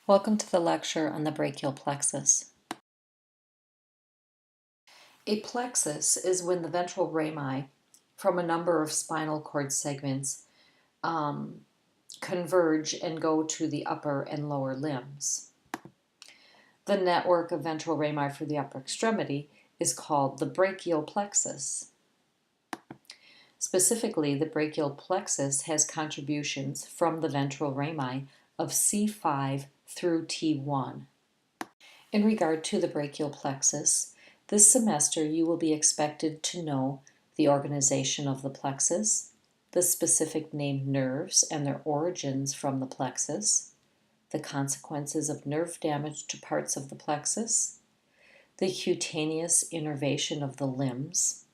Welcome to the lecture on the brachial plexus. A plexus is when the ventral rami from a number of spinal cord segments converge and go to the upper and lower limbs. The network of ventral rami for the upper extremity is called the brachial plexus. Specifically, the brachial plexus has contributions from the ventral rami of C5 through T1. In regard to the brachial plexus, this semester you will be expected to know the organization of the plexus, the specific named nerves and their origins from the plexus, the consequences of nerve damage to parts of the plexus, the cutaneous innervation of the limbs,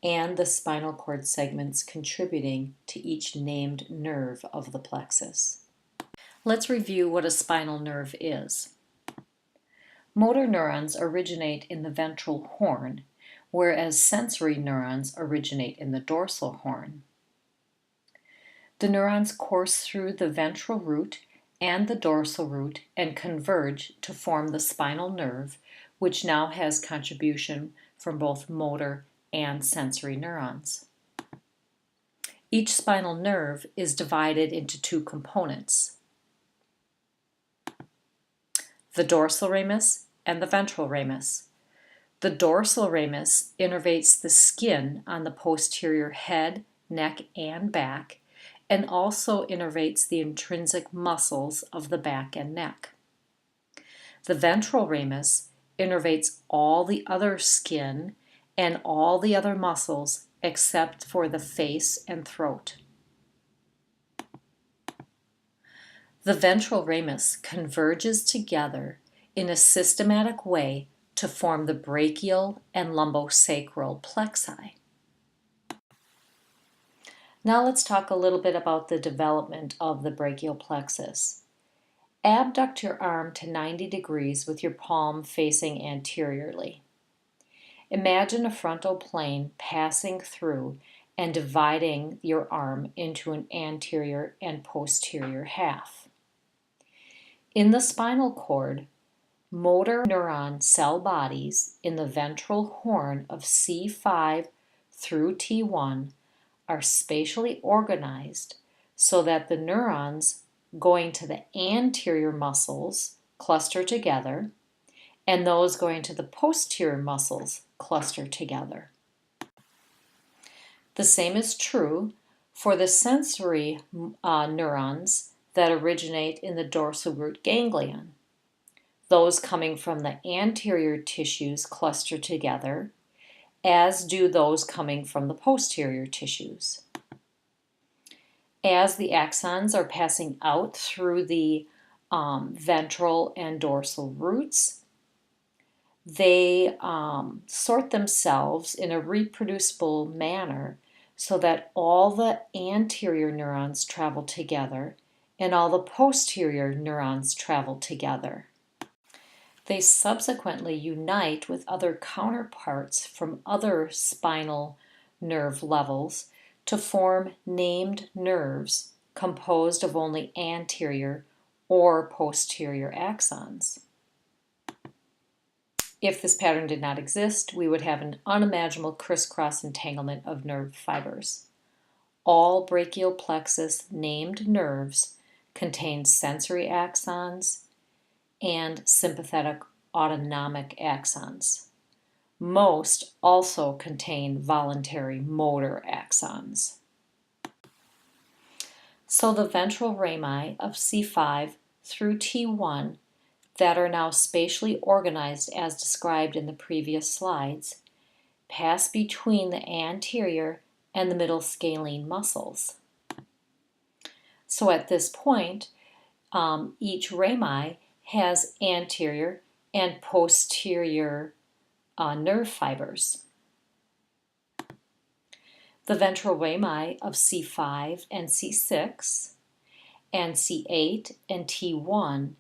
and the spinal cord segments contributing to each named nerve of the plexus. Let's review what a spinal nerve is. Motor neurons originate in the ventral horn, whereas sensory neurons originate in the dorsal horn. The neurons course through the ventral root and the dorsal root and converge to form the spinal nerve, which now has contribution from both motor and sensory neurons. Each spinal nerve is divided into two components: the dorsal ramus and the ventral ramus. The dorsal ramus innervates the skin on the posterior head, neck, and back, and also innervates the intrinsic muscles of the back and neck. The ventral ramus innervates all the other skin and all the other muscles except for the face and throat. The ventral ramus converges together in a systematic way to form the brachial and lumbosacral plexi. Now let's talk a little bit about the development of the brachial plexus. Abduct your arm to 90 degrees with your palm facing anteriorly. Imagine a frontal plane passing through and dividing your arm into an anterior and posterior half. In the spinal cord, motor neuron cell bodies in the ventral horn of C5 through T1 are spatially organized so that the neurons going to the anterior muscles cluster together and those going to the posterior muscles cluster together. The same is true for the sensory neurons that originate in the dorsal root ganglion. Those coming from the anterior tissues cluster together, as do those coming from the posterior tissues. As the axons are passing out through the ventral and dorsal roots, they sort themselves in a reproducible manner so that all the anterior neurons travel together and all the posterior neurons travel together. They subsequently unite with other counterparts from other spinal nerve levels to form named nerves composed of only anterior or posterior axons. If this pattern did not exist, we would have an unimaginable crisscross entanglement of nerve fibers. All brachial plexus named nerves contain sensory axons and sympathetic autonomic axons. Most also contain voluntary motor axons. So the ventral rami of C5 through T1 that are now spatially organized as described in the previous slides pass between the anterior and the middle scalene muscles. So at this point, each rami has anterior and posterior nerve fibers. The ventral rami of C5 and C6 and C8 and T1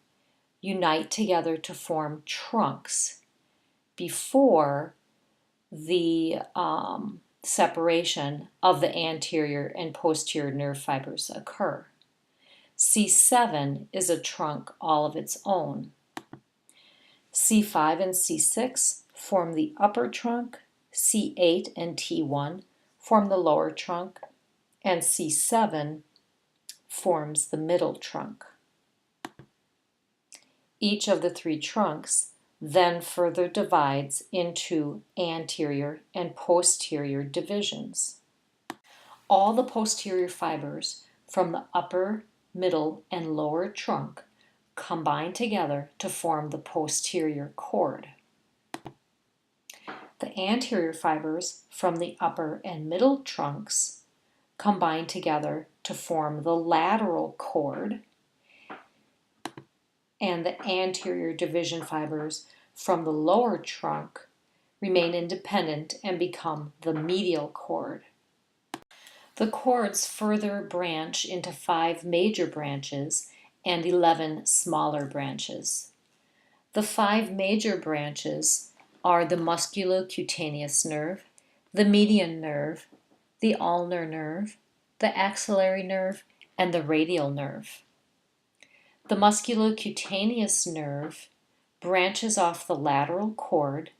unite together to form trunks before the separation of the anterior and posterior nerve fibers occur. C7 is a trunk all of its own. C5 and C6 form the upper trunk, C8 and T1 form the lower trunk, and C7 forms the middle trunk. Each of the three trunks then further divides into anterior and posterior divisions. All the posterior fibers from the upper, middle, and lower trunk combine together to form the posterior cord. The anterior fibers from the upper and middle trunks combine together to form the lateral cord, and the anterior division fibers from the lower trunk remain independent and become the medial cord. The cords further branch into 5 major branches and 11 smaller branches. The 5 major branches are the musculocutaneous nerve, the median nerve, the ulnar nerve, the axillary nerve, and the radial nerve. The musculocutaneous nerve branches off the lateral cord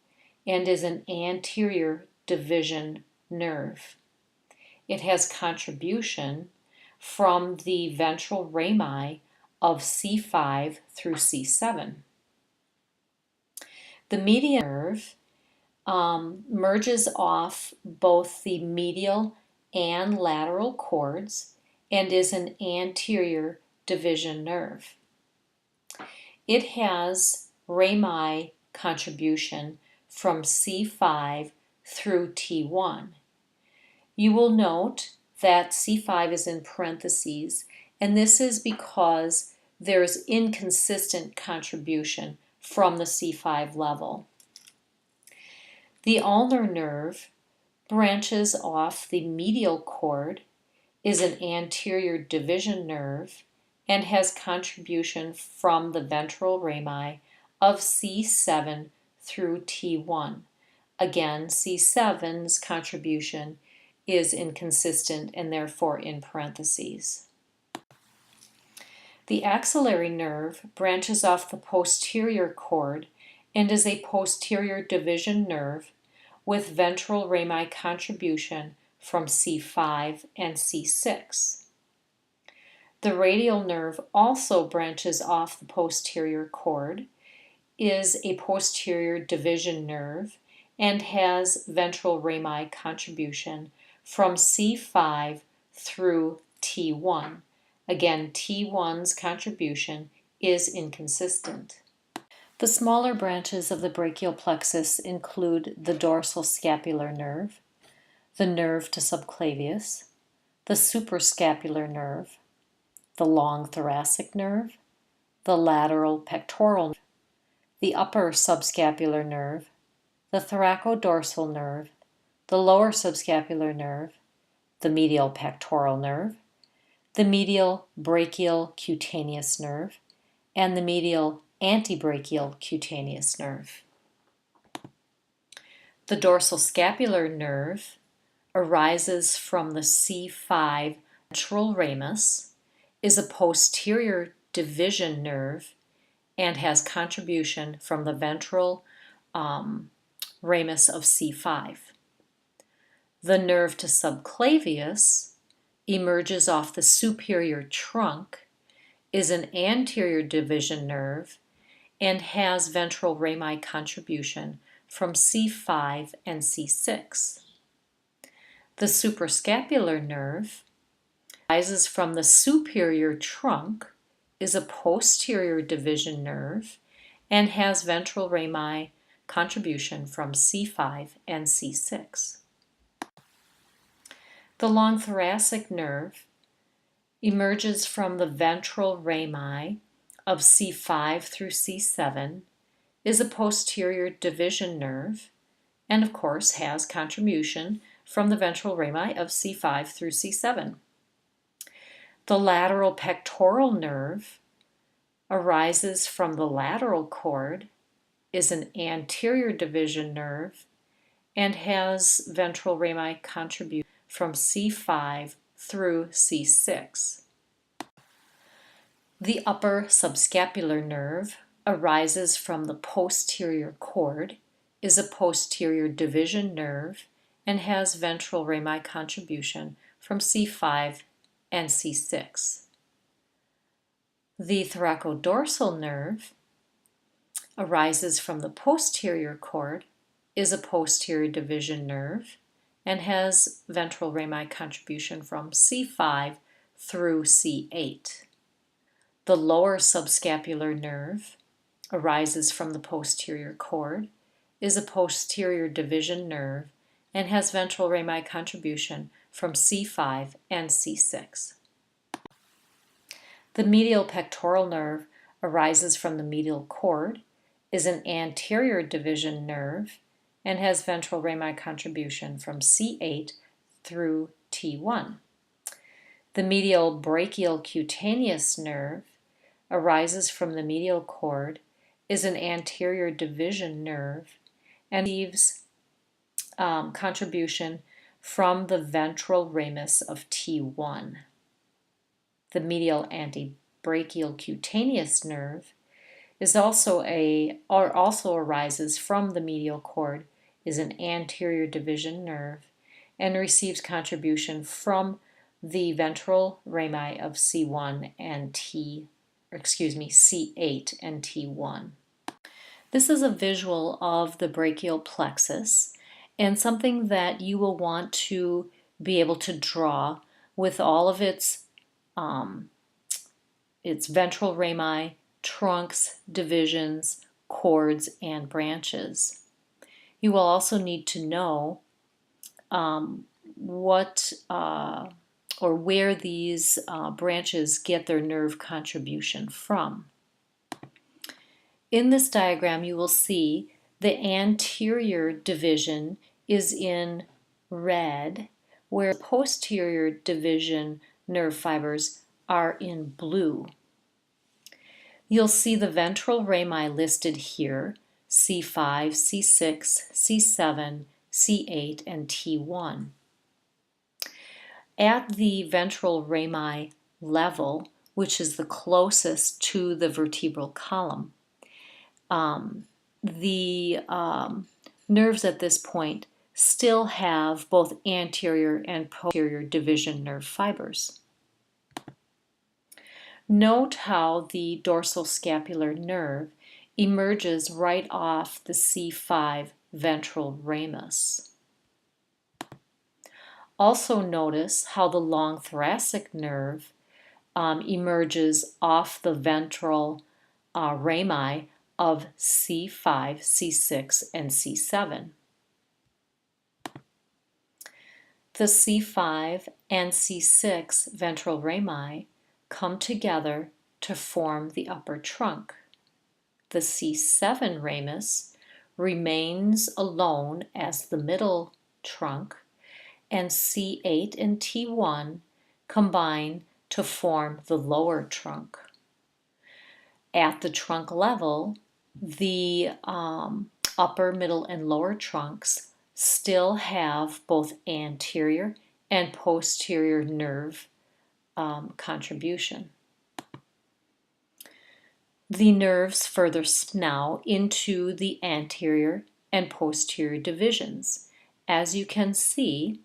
and is an anterior division nerve. It has contribution from the ventral rami of C5 through C7. The median nerve merges off both the medial and lateral cords and is an anterior division nerve. It has rami contribution from C5 through T1. You will note that C5 is in parentheses, and this is because there's inconsistent contribution from the C5 level. The ulnar nerve branches off the medial cord, is an anterior division nerve, and has contribution from the ventral rami of C7 through T1. Again, C7's contribution is inconsistent and therefore in parentheses. The axillary nerve branches off the posterior cord and is a posterior division nerve with ventral rami contribution from C5 and C6. The radial nerve also branches off the posterior cord, is a posterior division nerve, and has ventral rami contribution from C5 through T1. Again, T1's contribution is inconsistent. The smaller branches of the brachial plexus include the dorsal scapular nerve, the nerve to subclavius, the suprascapular nerve, the long thoracic nerve, the lateral pectoral nerve, the upper subscapular nerve, the thoracodorsal nerve, the lower subscapular nerve, the medial pectoral nerve, the medial brachial cutaneous nerve, and the medial antebrachial cutaneous nerve. The dorsal scapular nerve arises from the C5 ventral ramus, is a posterior division nerve, and has contribution from the ventral ramus of C5. The nerve to subclavius emerges off the superior trunk, is an anterior division nerve, and has ventral rami contribution from C5 and C6. The suprascapular nerve arises from the superior trunk, is a posterior division nerve, and has ventral rami contribution from C5 and C6. The long thoracic nerve emerges from the ventral rami of C5 through C7, is a posterior division nerve, and of course has contribution from the ventral rami of C5 through C7. The lateral pectoral nerve arises from the lateral cord, is an anterior division nerve, and has ventral rami contribution from C5 through C6. The upper subscapular nerve arises from the posterior cord, is a posterior division nerve, and has ventral rami contribution from C5 and C6. The thoracodorsal nerve arises from the posterior cord, is a posterior division nerve, and has ventral rami contribution from C5 through C8. The lower subscapular nerve arises from the posterior cord, is a posterior division nerve, and has ventral rami contribution from C5 and C6. The medial pectoral nerve arises from the medial cord, is an anterior division nerve, and has ventral rami contribution from C8 through T1. The medial brachial cutaneous nerve arises from the medial cord, is an anterior division nerve, and receives contribution from the ventral ramus of T1. The medial antebrachial cutaneous nerve also arises from the medial cord, is an anterior division nerve, and receives contribution from the ventral rami of C8 and T1. This is a visual of the brachial plexus and something that you will want to be able to draw with all of its ventral rami, trunks, divisions, cords, and branches. You will also need to know where these branches get their nerve contribution from. In this diagram, you will see the anterior division is in red, where posterior division nerve fibers are in blue. You'll see the ventral rami listed here, C5, C6, C7, C8, and T1. At the ventral rami level, which is the closest to the vertebral column, the nerves at this point still have both anterior and posterior division nerve fibers. Note how the dorsal scapular nerve emerges right off the C5 ventral ramus. Also notice how the long thoracic nerve emerges off the ventral rami of C5, C6, and C7. The C5 and C6 ventral rami come together to form the upper trunk. The C7 ramus remains alone as the middle trunk, and C8 and T1 combine to form the lower trunk. At the trunk level, the upper, middle, and lower trunks still have both anterior and posterior nerve contribution. The nerves further now into the anterior and posterior divisions. As you can see,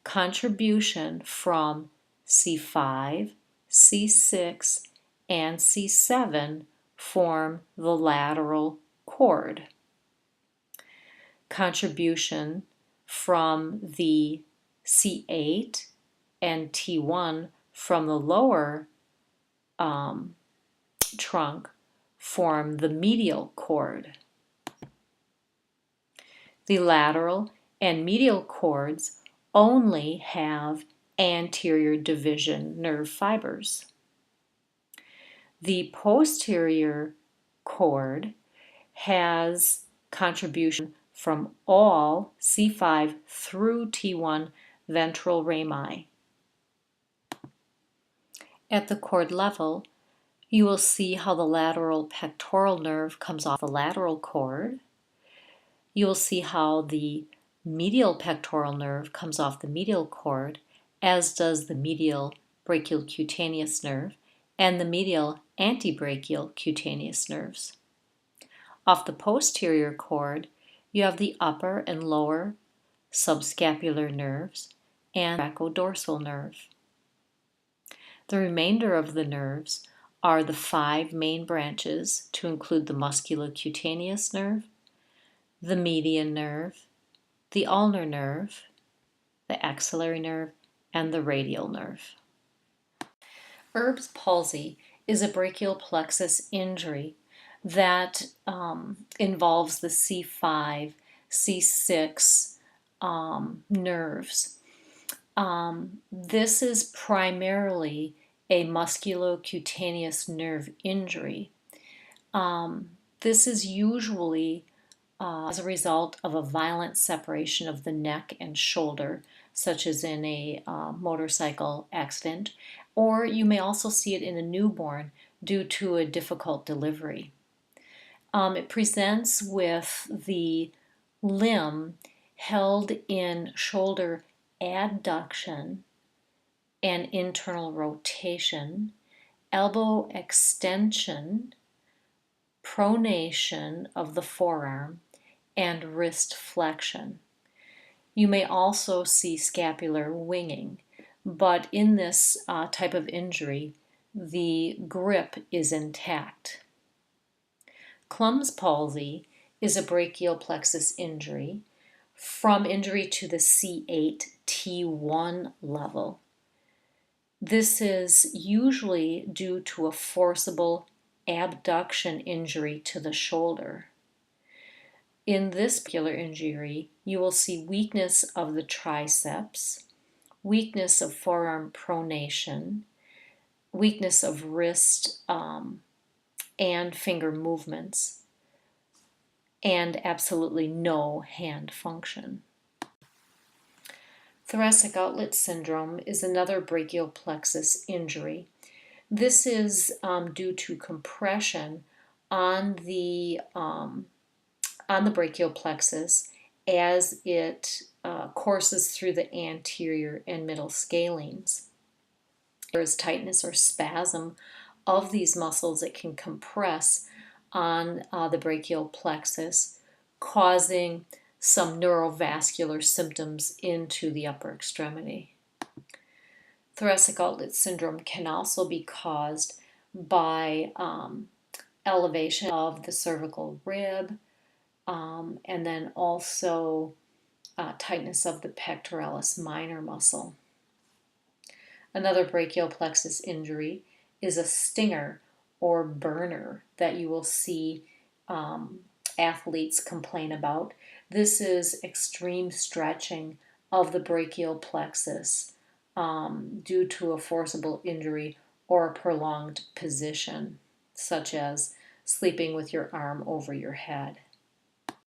contribution from C5, C6, and C7 form the lateral cord. Contribution from the C8 and T1 from the lower trunk form the medial cord. The lateral and medial cords only have anterior division nerve fibers. The posterior cord has contribution from all C5 through T1 ventral rami. At the cord level, you will see how the lateral pectoral nerve comes off the lateral cord. You will see how the medial pectoral nerve comes off the medial cord, as does the medial brachial cutaneous nerve and the medial antebrachial cutaneous nerves. Off the posterior cord, you have the upper and lower subscapular nerves and thoracodorsal nerve. The remainder of the nerves are the 5 main branches, to include the musculocutaneous nerve, the median nerve, the ulnar nerve, the axillary nerve, and the radial nerve. Erb's palsy is a brachial plexus injury that involves the C5, C6 nerves. This is primarily a musculocutaneous nerve injury. This is usually as a result of a violent separation of the neck and shoulder, such as in a motorcycle accident, or you may also see it in a newborn due to a difficult delivery. It presents with the limb held in shoulder adduction and internal rotation, elbow extension, pronation of the forearm, and wrist flexion. You may also see scapular winging, but in this type of injury, the grip is intact. Klump's palsy is a brachial plexus injury from injury to the C8, T1 level. This is usually due to a forcible abduction injury to the shoulder. In this particular injury, you will see weakness of the triceps, weakness of forearm pronation, weakness of wrist and finger movements, and absolutely no hand function. Thoracic outlet syndrome is another brachial plexus injury. This is due to compression on the brachial plexus as it courses through the anterior and middle scalenes. There is tightness or spasm of these muscles that can compress on the brachial plexus, causing some neurovascular symptoms into the upper extremity. Thoracic outlet syndrome can also be caused by elevation of the cervical rib, and then also tightness of the pectoralis minor muscle. Another brachial plexus injury is a stinger or burner that you will see athletes complain about. This is extreme stretching of the brachial plexus due to a forcible injury or a prolonged position, such as sleeping with your arm over your head.